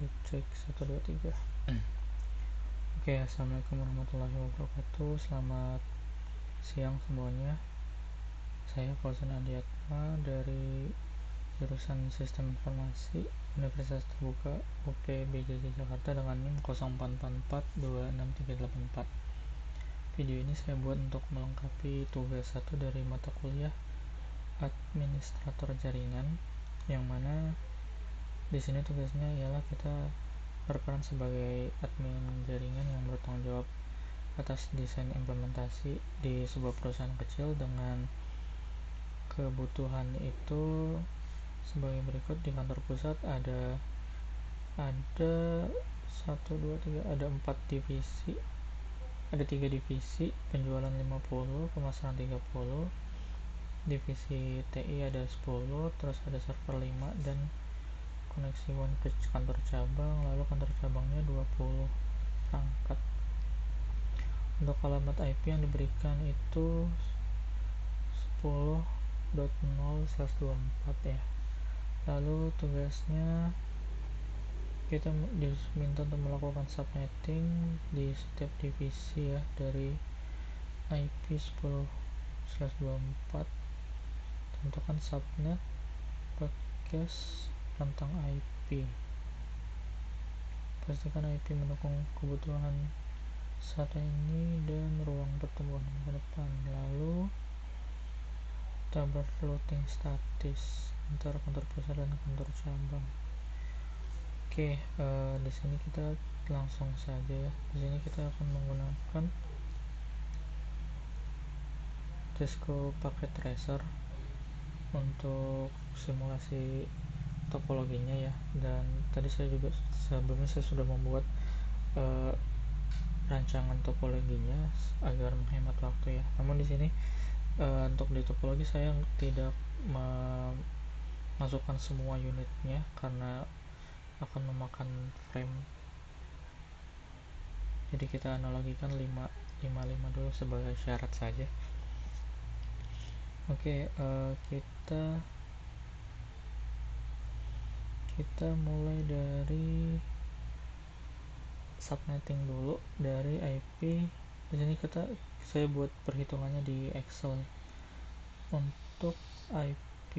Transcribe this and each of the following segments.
cek 1 2 3. Oke, assalamualaikum warahmatullahi wabarakatuh. Selamat siang semuanya. Saya Fauzan Adiatma dari jurusan Sistem Informasi Universitas Terbuka UPBJJ Jakarta dengan NIM 0444263384. Video ini saya buat untuk melengkapi tugas 1 dari mata kuliah Administrator Jaringan, yang mana di sini tugasnya ialah kita berperan sebagai admin jaringan yang bertanggung jawab atas desain implementasi di sebuah perusahaan kecil dengan kebutuhan itu sebagai berikut. Di kantor pusat ada 1 2 3 ada 4 divisi, ada 3 divisi, penjualan 50, pemasaran 30, divisi TI ada 10, terus ada server 5 dan koneksi WAN ke kantor cabang, lalu kantor cabangnya 20 perangkat. Untuk alamat IP yang diberikan itu 10.0/24 ya. Lalu tugasnya kita diminta untuk melakukan subnetting di setiap divisi ya, dari IP 10/24. Tentukan subnet broadcast tentang IP. Pastikan IP mendukung kebutuhan saat ini dan ruang pertumbuhan ke depan. Lalu tabel routing statis antara kantor pusat dan kantor cabang. Oke, di sini kita langsung saja ya. Di sini kita akan menggunakan Cisco Packet Tracer untuk simulasi topologinya ya. Dan tadi saya juga sebelumnya saya sudah membuat rancangan topologinya agar menghemat waktu ya. Namun di sini untuk di topologi saya tidak memasukkan semua unitnya karena akan memakan frame. Jadi kita analogikan 555 dulu sebagai syarat saja. Oke, kita mulai dari subnetting dulu dari IP. Di sini saya buat perhitungannya di Excel. Untuk IP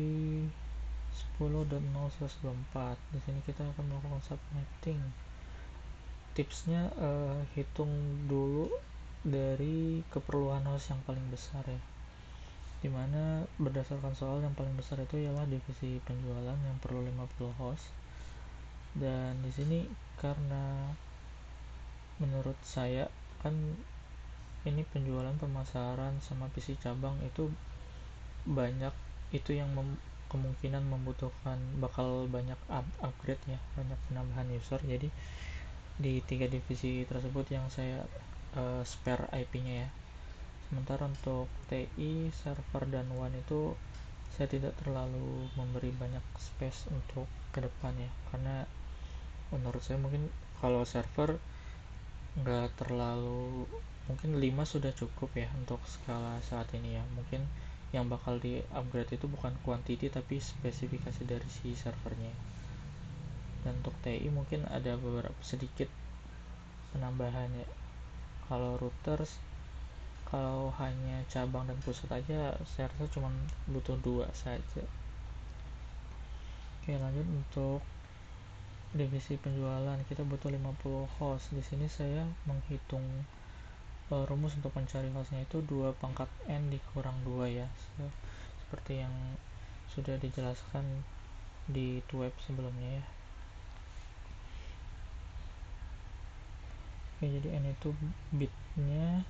10.0/24, di sini kita akan melakukan subnetting. Tipsnya hitung dulu dari keperluan host yang paling besar ya, dimana berdasarkan soal yang paling besar itu ialah divisi penjualan yang perlu 50 host. Dan di sini karena menurut saya kan ini penjualan, pemasaran sama PC cabang itu banyak, itu yang kemungkinan membutuhkan bakal banyak upgrade ya, banyak penambahan user. Jadi di 3 divisi tersebut yang saya spare IP-nya ya. Sementara untuk TI, server dan WAN itu saya tidak terlalu memberi banyak space untuk ke depan ya, karena menurut saya mungkin kalau server nggak terlalu, mungkin 5 sudah cukup ya untuk skala saat ini ya. Mungkin yang bakal di upgrade itu bukan quantity tapi spesifikasi dari si servernya. Dan untuk TI mungkin ada beberapa sedikit penambahan ya. Kalau routers, kalau hanya cabang dan pusat aja saya rasa cuma butuh 2 saja. Oke, lanjut untuk divisi penjualan kita butuh 50 host. Di sini saya menghitung rumus untuk mencari hostnya itu 2 pangkat n dikurang 2 ya, seperti yang sudah dijelaskan di web sebelumnya ya. Oke, jadi n itu bitnya,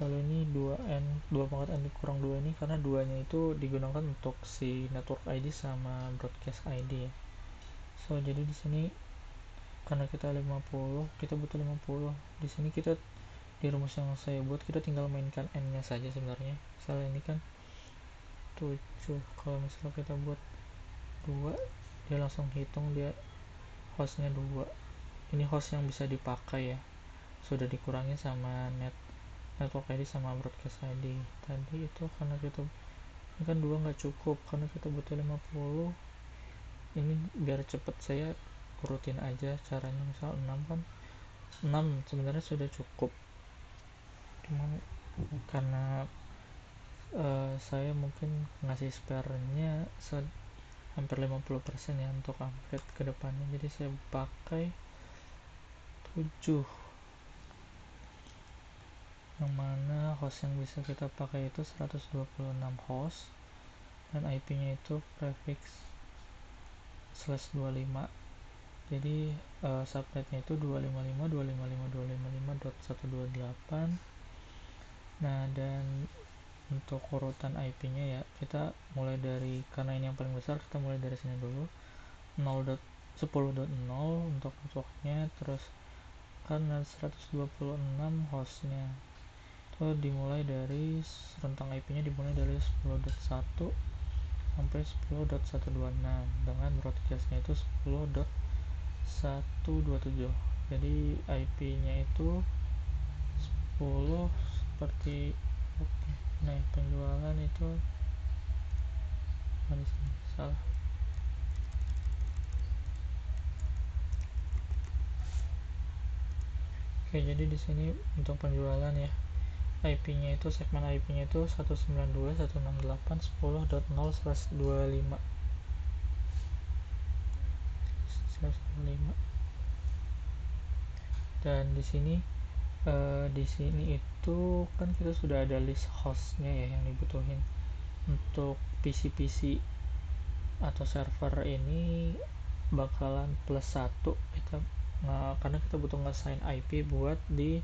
lalu ini 2 pangkat n dikurang 2 ini karena 2 nya itu digunakan untuk si network ID sama broadcast ID ya. So jadi di sini karena kita 50, kita butuh 50. Di sini kita di rumus yang saya buat kita tinggal mainkan n-nya saja sebenarnya. Misalnya ini kan 7, kalau misalnya kita buat 2, dia langsung hitung dia hostnya 2. Ini host yang bisa dipakai ya, sudah dikurangi sama network ID sama broadcast ID. Tadi itu karena kita ini kan 2 nggak cukup karena kita butuh 50, ini biar cepet saya urutin aja caranya. Misal 6 kan, 6 sebenarnya sudah cukup, cuman karena saya mungkin ngasih spare-nya hampir 50% ya untuk upgrade ke depannya, jadi saya pakai 7, yang mana host yang bisa kita pakai itu 126 host, dan IP-nya itu prefix /25. Jadi subnetnya itu 255.255.255.128. Nah, dan untuk urutan IP-nya ya, kita mulai dari, karena ini yang paling besar, kita mulai dari sini dulu. 10.0 untuk networknya, terus karena 126 hostnya, itu dimulai dari rentang IP-nya dimulai dari 10.1 sampai 10.126 dengan broadcast-nya itu 10.127. Jadi IP-nya itu 10 seperti naik penjualan itu di sini salah. Oke, jadi di sini untuk penjualan ya, IP-nya itu, segmen IP-nya itu 192.168.10.0/25. Dan di sini itu kan kita sudah ada list hostnya ya yang dibutuhin. Untuk PC-PC atau server ini bakalan +1 kita, karena kita butuh nge-assign IP buat di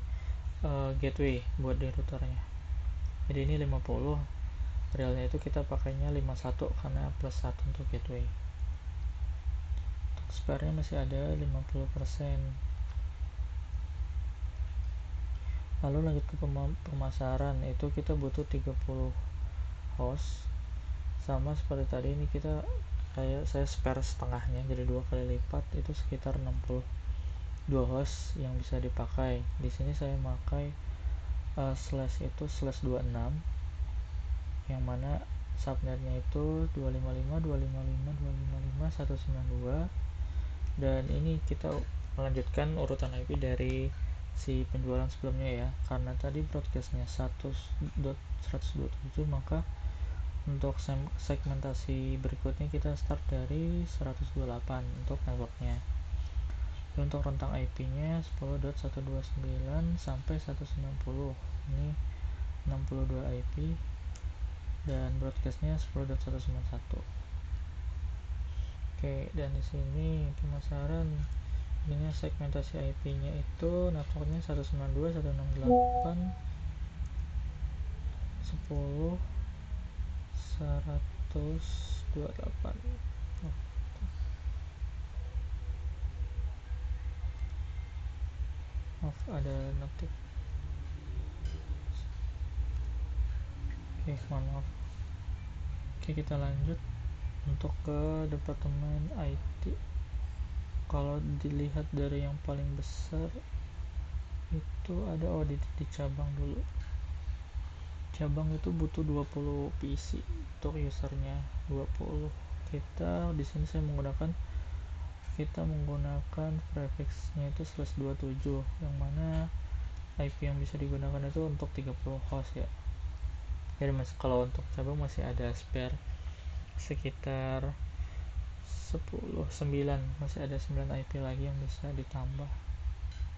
gateway, buat di routernya. Jadi ini 50, realnya itu kita pakainya 51 karena +1 untuk gateway. Untuk spare-nya masih ada 50%. Lalu lanjut ke pemasaran, itu kita butuh 30 host. Sama seperti tadi, ini kita saya spare setengahnya, jadi 2 kali lipat, itu sekitar 62 host yang bisa dipakai. Di sini saya pakai slash itu /26, yang mana subnetnya itu 255.255.255.192. Dan ini kita melanjutkan urutan IP dari si penjualan sebelumnya ya, karena tadi broadcastnya 1.127, maka untuk segmentasi berikutnya kita start dari 128 untuk networknya. Dan untuk rentang IP-nya 10.129 sampai 190, ini 62 IP, dan broadcastnya 10.191. Oke, dan di sini pemasaran, ini segmentasi IP-nya itu networknya 192.168.10.128. Ada notif. Maaf. Oke, kita lanjut untuk ke departemen IT. Kalau dilihat dari yang paling besar itu ada audit di cabang dulu. Cabang itu butuh 20 PC untuk usernya 20. Kita di sini kita menggunakan prefixnya itu /27, yang mana IP yang bisa digunakan itu untuk 30 host ya. Jadi kalau untuk cabang masih ada spare sekitar 9, masih ada 9 IP lagi yang bisa ditambah,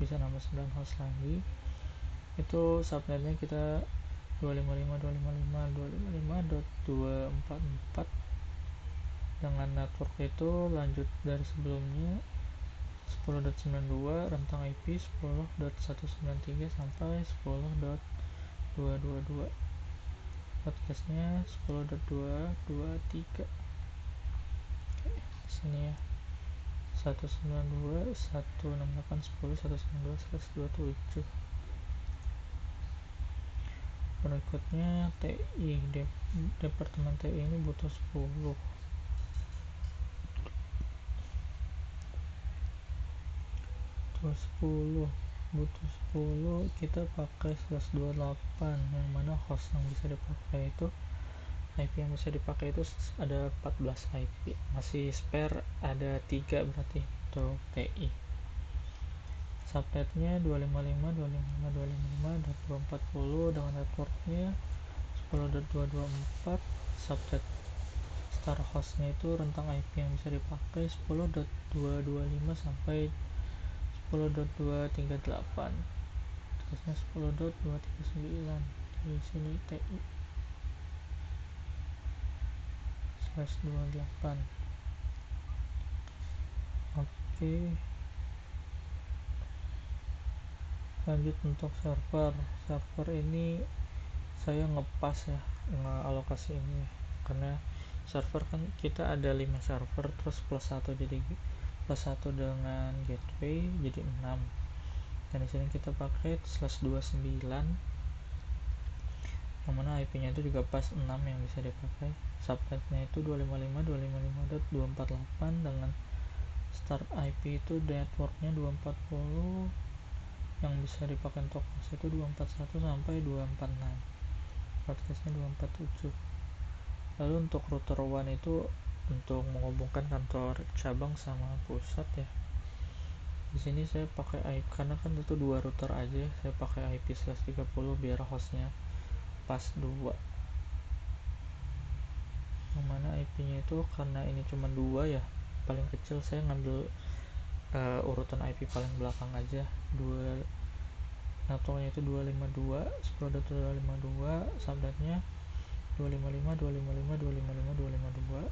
bisa nambah 9 host lagi. Itu subnetnya kita 255.255.255.244, dengan network itu lanjut dari sebelumnya 10.92, rentang IP 10.193 sampai 10.222, podcastnya 10.223. Sini ya, 192, 168, 10, 192, 127. Berikutnya TI, departemen TI ini butuh 10. Butuh 10, kita pakai /28, yang mana host yang bisa dipakai itu IP yang bisa dipakai itu ada 14 IP, masih spare ada 3 berarti untuk TI. Subnetnya 255.255.255.240 dengan networknya 10.224. subnet star hostnya itu rentang IP yang bisa dipakai 10.225 sampai 10.238, terusnya 10.239. Di sini TI /28. Oke, lanjut untuk server ini saya ngepas ya, ngealokasi ini karena server kan kita ada 5 server terus plus 1, jadi plus 1 dengan gateway jadi 6. Dan di sini kita pakai /29 yang mana IP nya itu juga pas 6 yang bisa dipakai. Subnetnya itu 255.255.248 dengan start IP itu networknya 240, yang bisa dipakai untuk host itu 241 sampai 246, broadcastnya 247. Lalu untuk router one itu untuk menghubungkan kantor cabang sama pusat ya. Di sini saya pakai IP karena kan itu 2 router aja, saya pakai IP /30 biar hostnya pas 2. Yang mana IP nya itu karena ini cuma 2 ya, paling kecil saya ngambil urutan IP paling belakang aja. 2 networknya itu 252 10.252, subnetnya 255.255.255.252.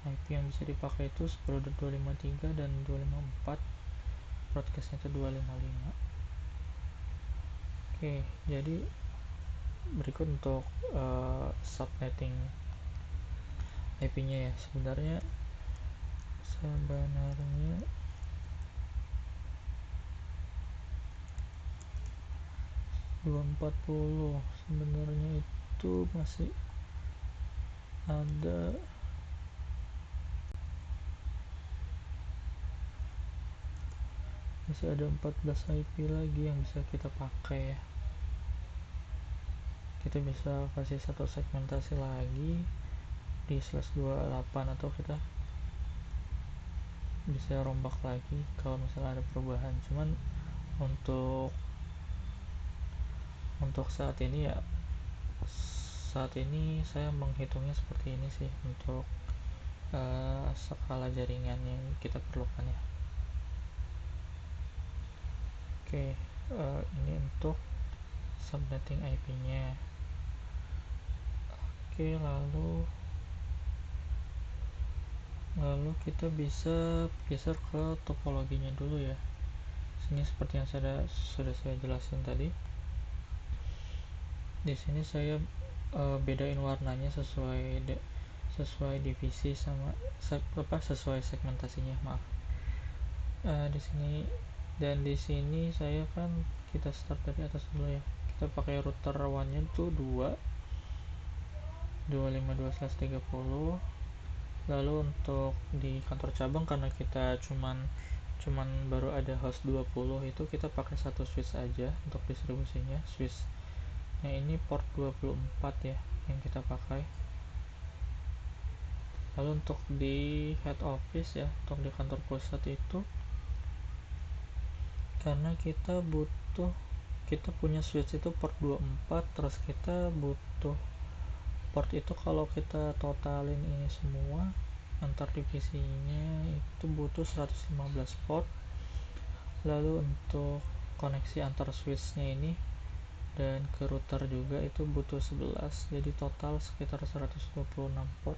IP yang bisa dipakai itu 10.253 dan 254, broadcastnya itu 255. Oke, jadi berikut untuk subnetting IP nya ya. Sebenarnya 240 sebenarnya itu masih ada masih ada 14 IP lagi yang bisa kita pakai ya. Kita bisa kasih satu segmentasi lagi di /28 atau kita bisa rombak lagi kalau misalnya ada perubahan. Cuman untuk saat ini ya, saat ini saya menghitungnya seperti ini sih untuk skala jaringan yang kita perlukan ya. Oke, ini untuk subnetting IP nya. Oke, lalu kita bisa geser ke topologinya dulu ya. Sini seperti yang sudah saya jelasin tadi. Di sini saya bedain warnanya sesuai divisi sama sesuai segmentasinya, maaf. Di sini dan di sini saya kan kita start dari atas dulu ya. Kita pakai router one-nya itu 252/30. Lalu untuk di kantor cabang karena kita cuman baru ada host 20, itu kita pakai satu switch aja untuk distribusinya. Switch nah ini port 24 ya yang kita pakai. Lalu untuk di head office ya, untuk di kantor pusat itu karena kita punya switch itu port 24, terus kita butuh port itu kalau kita totalin ini semua antar divisinya itu butuh 115 port. Lalu untuk koneksi antar switchnya ini dan ke router juga itu butuh 11, jadi total sekitar 126 port.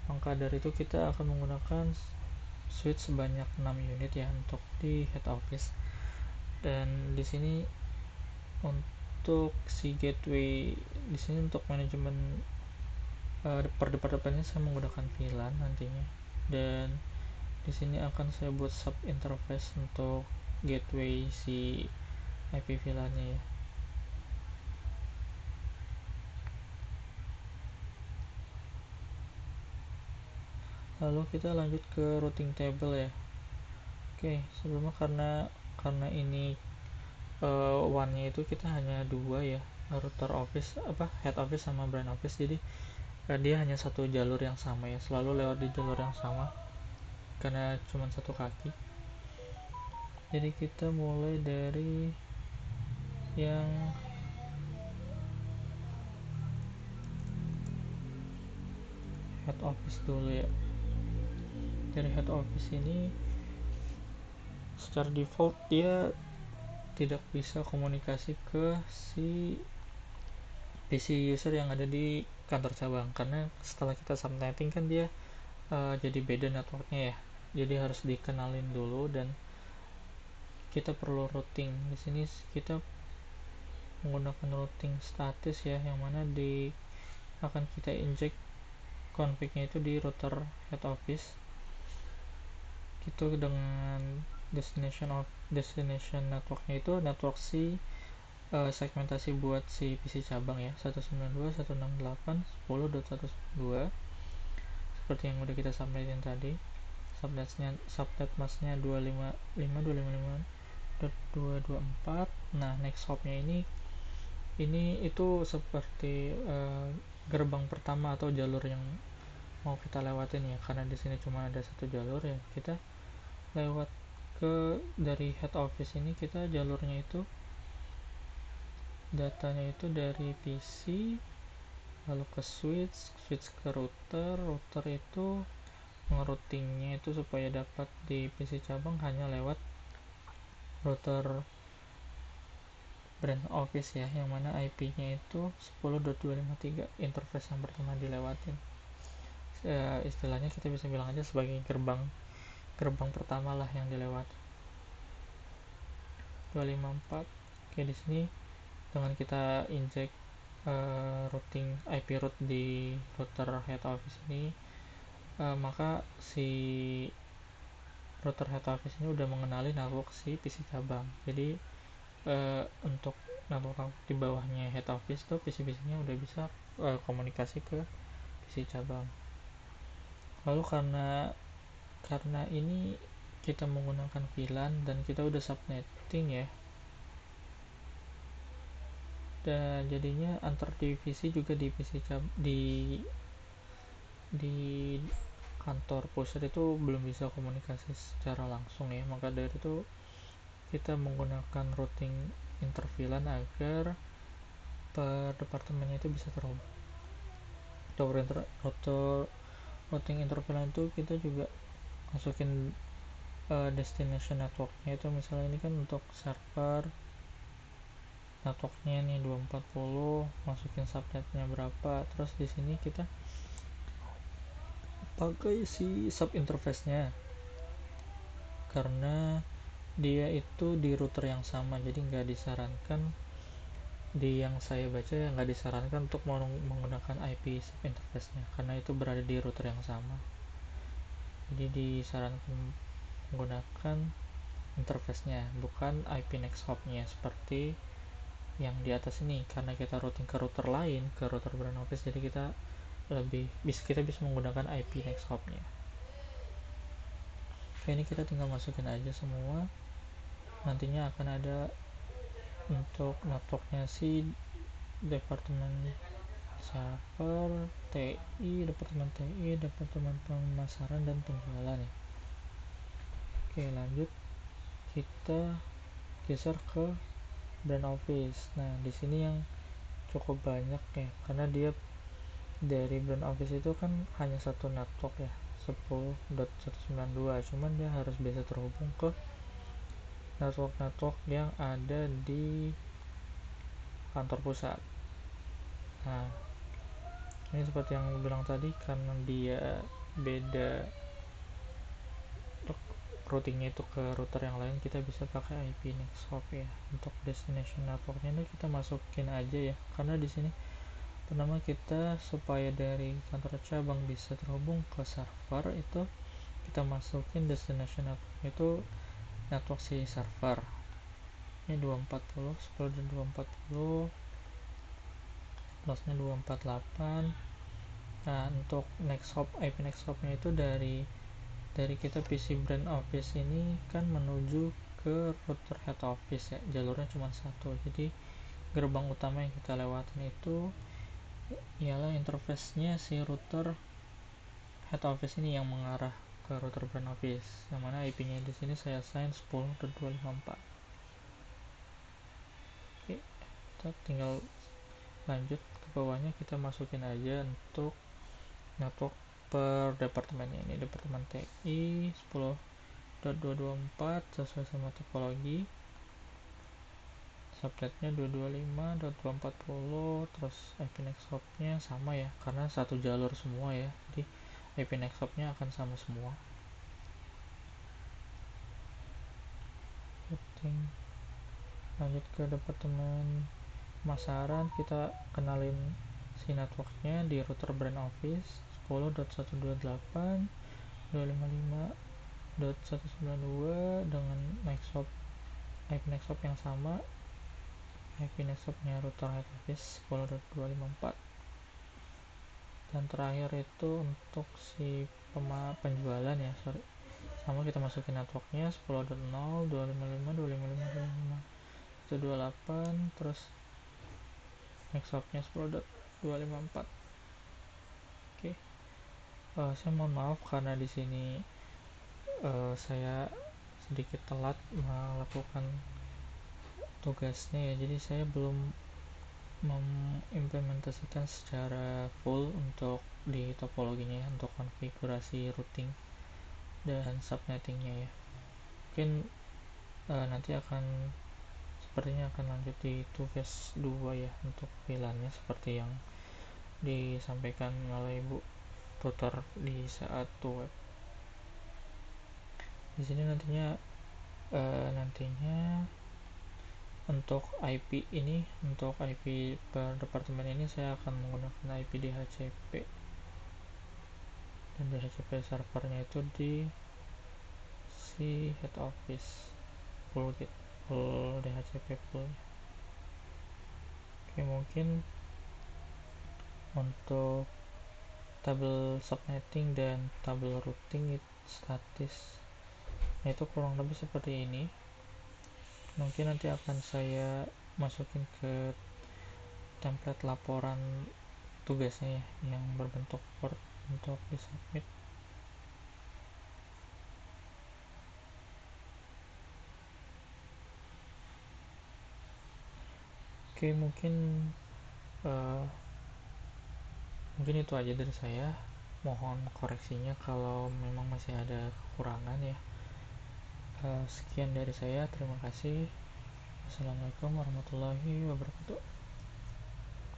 Maka dari itu kita akan menggunakan switch sebanyak 6 unit ya untuk di head office. Dan di sini untuk si gateway, di sini untuk manajemen per departemennya saya menggunakan VLAN nantinya, dan di sini akan saya buat sub interface untuk gateway si IP VLAN-nya ya. Lalu kita lanjut ke routing table ya. Oke, sebelumnya karena ini one-nya itu kita hanya 2 ya, router office head office sama brand office, jadi dia hanya satu jalur yang sama ya, selalu lewat di jalur yang sama karena cuma satu kaki. Jadi kita mulai dari yang head office dulu ya. Dari head office ini secara default dia tidak bisa komunikasi ke si PC user yang ada di kantor cabang, karena setelah kita subnetting kan dia jadi beda networknya ya, jadi harus dikenalin dulu dan kita perlu routing. Di sini kita menggunakan routing status ya, yang mana akan kita inject config-nya itu di router head office gitu, dengan destination networknya itu network si segmentasi buat si PC cabang ya, 192.168.10.192 seperti yang udah kita subnetin tadi. Subnet masknya 255.255.224. Nah, next hopnya ini itu seperti gerbang pertama atau jalur yang mau kita lewatin ya, karena di sini cuma ada satu jalur ya, kita lewat dari head office ini. Kita jalurnya itu datanya itu dari PC lalu ke switch ke router itu ngeroutingnya itu supaya dapat di PC cabang hanya lewat router brand office ya, yang mana IP-nya itu 10.253, interface yang pertama dilewatin. Istilahnya kita bisa bilang aja sebagai gerbang pertama lah yang dilewati. 254. Oke, di sini dengan kita inject routing IP route di router head office ini, maka si router head office ini udah mengenali network si PC cabang. Jadi untuk network di bawahnya head office tuh PC-PC-nya udah bisa komunikasi ke PC cabang. Lalu karena ini kita menggunakan VLAN dan kita udah subnetting ya, dan jadinya antar divisi juga di PC di kantor pusat itu belum bisa komunikasi secara langsung ya. Maka dari itu kita menggunakan routing interVLAN agar per departemennya itu bisa terhubung. Routing interVLAN itu kita juga masukin destination networknya itu, misalnya ini kan untuk server networknya nih 240, masukin subnetnya berapa, terus di sini kita pakai si sub interface-nya karena dia itu di router yang sama, jadi nggak disarankan, di yang saya baca ya nggak disarankan untuk menggunakan IP sub interface-nya karena itu berada di router yang sama. Jadi disarankan menggunakan interface-nya, bukan IP next hop-nya seperti yang di atas ini. Karena kita routing ke router lain, ke router brand office, jadi kita bisa menggunakan IP next hop-nya. Oke, ini kita tinggal masukin aja semua. Nantinya akan ada untuk networknya si departemen server, departemen pemasaran dan penjualan ya. Oke, lanjut kita geser ke brand office. Nah, di sini yang cukup banyak ya, karena dia dari brand office itu kan hanya satu network ya, 10.192, cuman dia harus bisa terhubung ke network yang ada di kantor pusat. Nah, ini seperti yang bilang tadi, karena dia beda routingnya itu ke router yang lain, kita bisa pakai IP next hop ya. Untuk destination networknya ini kita masukin aja ya, karena di sini pertama kita supaya dari kantor cabang bisa terhubung ke server itu kita masukin destination network itu network si server. Ini 240, 10 dan 240 plusnya 248. Nah, untuk next hop, IP next hopnya itu dari kita PC brand office ini kan menuju ke router head office ya, jalurnya cuma satu, jadi gerbang utama yang kita lewatin itu ialah interface-nya si router head office ini yang mengarah ke router brand office, yang mana IP-nya di sini saya assign 10.254. Oke, kita tinggal lanjut ke bawahnya, kita masukin aja untuk network per departemennya. Ini departemen TI 10.224 sesuai sama topologi, subnetnya 225.240, terus IP next hop-nya sama ya, karena satu jalur semua ya, jadi IP next hop-nya akan sama semua. Lanjut ke departemen pemasaran, kita kenalin si networknya di router brand office 10.128.255.192 dengan next hop, IP next hop yang sama, IP next hopnya router head office 10.254. Dan terakhir itu untuk si penjualan ya, sama kita masukin networknya 10.0, 255, 255, 255, 128, terus next hopnya 10.254. Oke. Saya mohon maaf karena di sini saya sedikit telat melakukan tugasnya ya, jadi saya belum mengimplementasikan secara full untuk di topologinya ya, untuk konfigurasi routing dan subnettingnya ya. Mungkin nanti sepertinya akan lanjut di tugas 2 ya, untuk VLAN-nya seperti yang disampaikan oleh Ibu tutor di saat web. Di sini nantinya untuk IP ini, untuk IP per departemen ini saya akan menggunakan IP DHCP, dan DHCP servernya itu di si head office full DHCP full. Oke, mungkin untuk tabel subnetting dan tabel routing statis itu kurang lebih seperti ini. Mungkin nanti akan saya masukin ke template laporan tugasnya ya, yang berbentuk Word untuk disubmit. Oke, mungkin itu aja dari saya. Mohon koreksinya kalau memang masih ada kekurangan ya. Sekian dari saya, terima kasih. Assalamualaikum warahmatullahi wabarakatuh.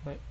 Bye.